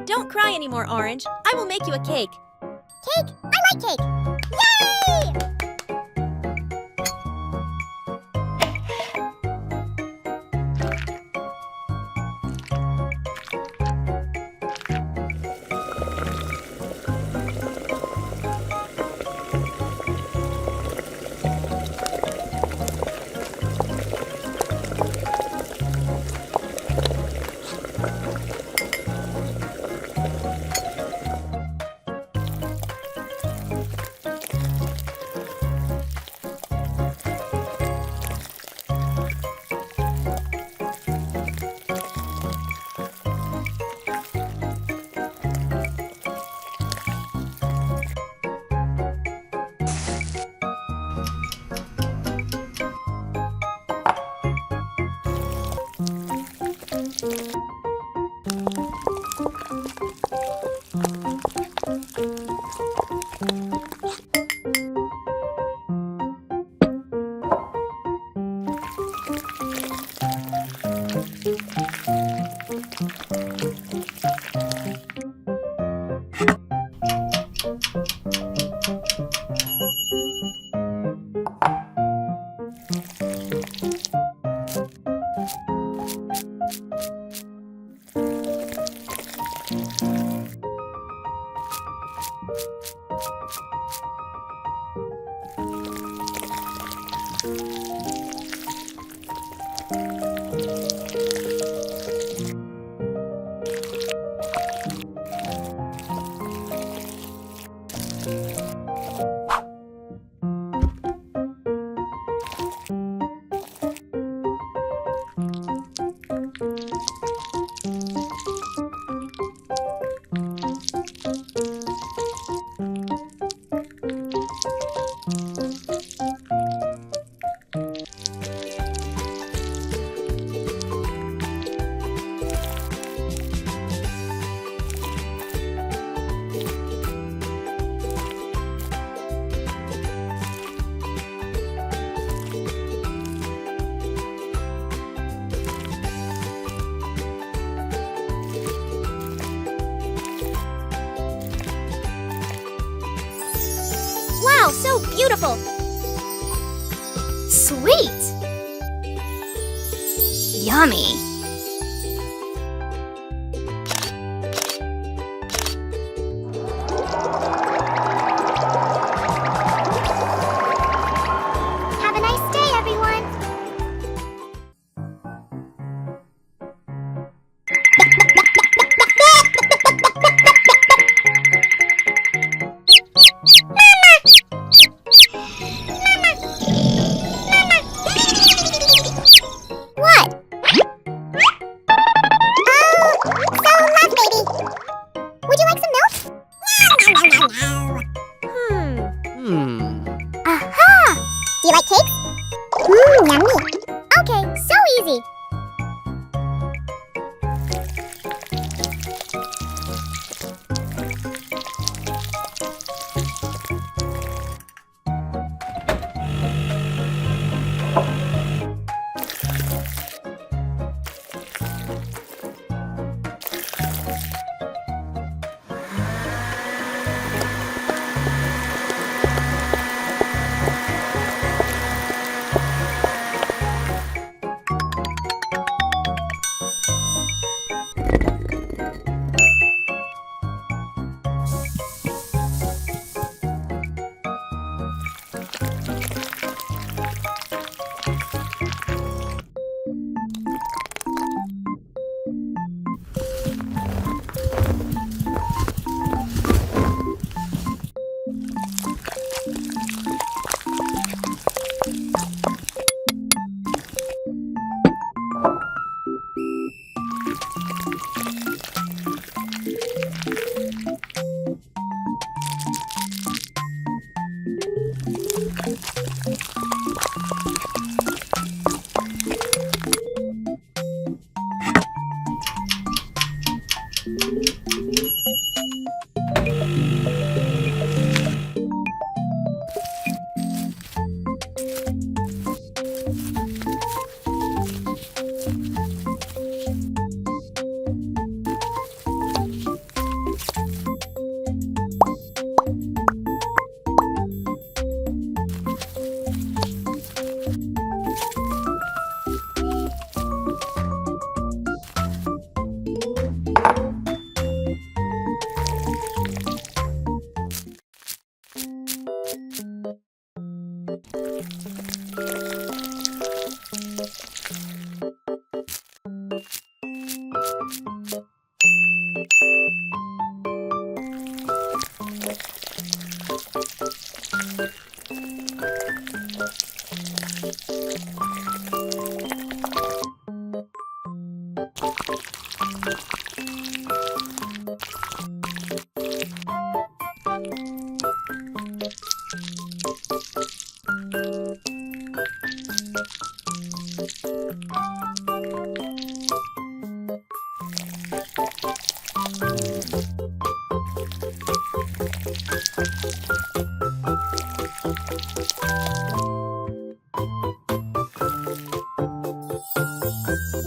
Don't cry anymore, Orange. I will make you a cake. Cake? I like cake! Yay! Wow, so beautiful! Sweet! Yummy! Have a nice day, everyone! Would you like some milk? Aha! Do you like cakes? Yummy. Okay, so easy.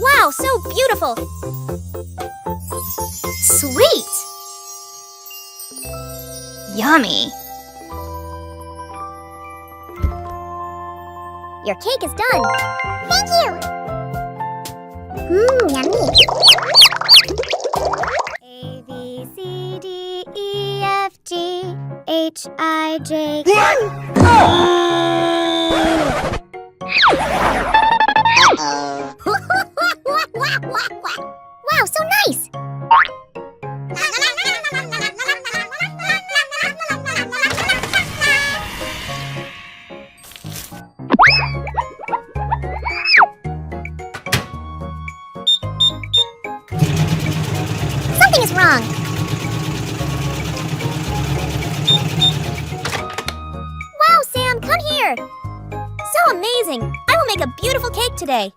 Wow, so beautiful! Sweet! Yummy! Your cake is done. Thank you. Yummy. A, B, C, D, E, F, G, H, I, J, K. Wow, so nice. Something is wrong. Wow, Sam, come here! So amazing! I will make a beautiful cake today.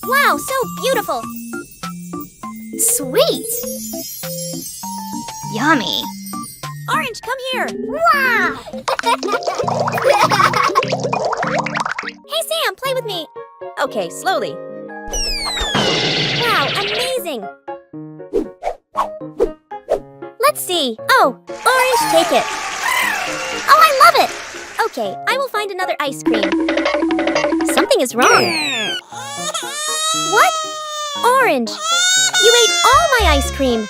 Wow, so beautiful! Sweet! Yummy! Orange, come here! Wow! Hey, Sam, play with me! Okay, slowly. Wow, amazing! Let's see. Oh, Orange, take it. Oh, I love it! Okay, I will find another ice cream. Something is wrong. What? Orange, you ate all my ice cream.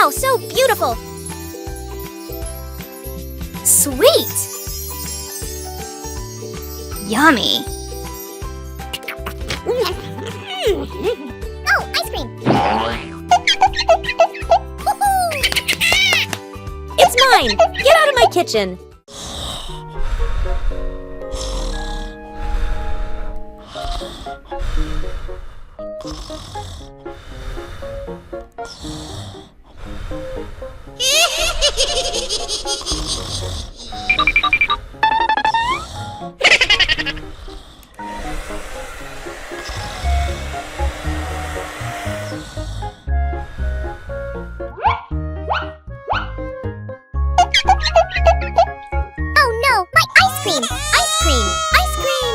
Wow, so beautiful! Sweet! Yummy! Oh, ice cream! It's mine! Get out of my kitchen! Oh no, my ice cream! Ice cream! Ice cream!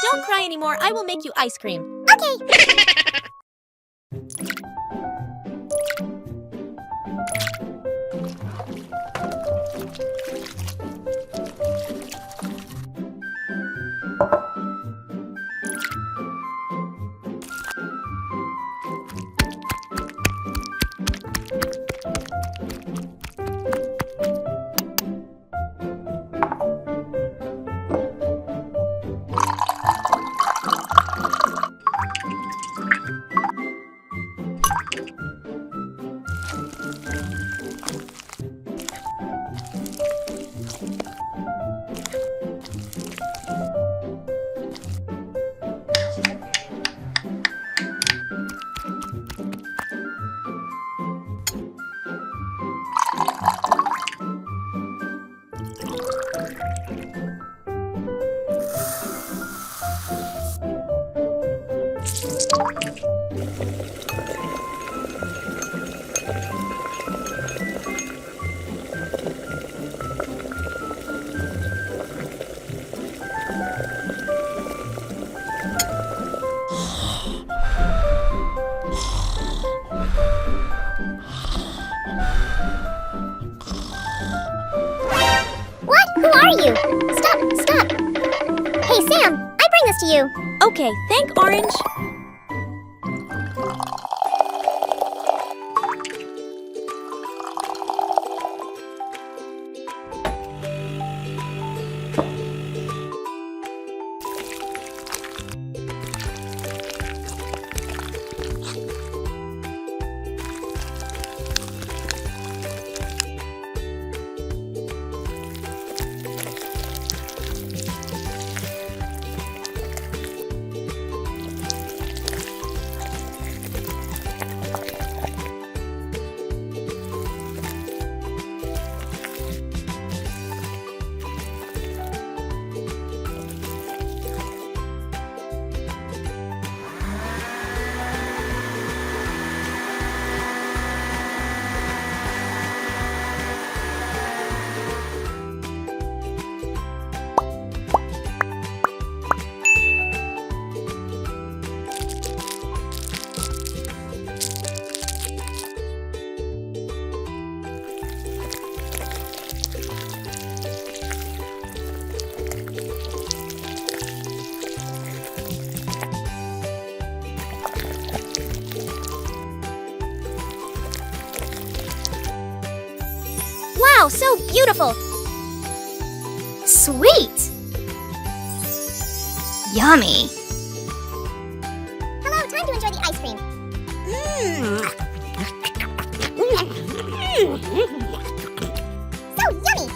Don't cry anymore, I will make you ice cream. Okay. What? Who are you? Stop! Stop! Hey, Sam! I bring this to you. Okay, thank Orange. Wow, so beautiful! Sweet! Yummy! Hello, time to enjoy the ice cream. So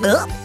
yummy!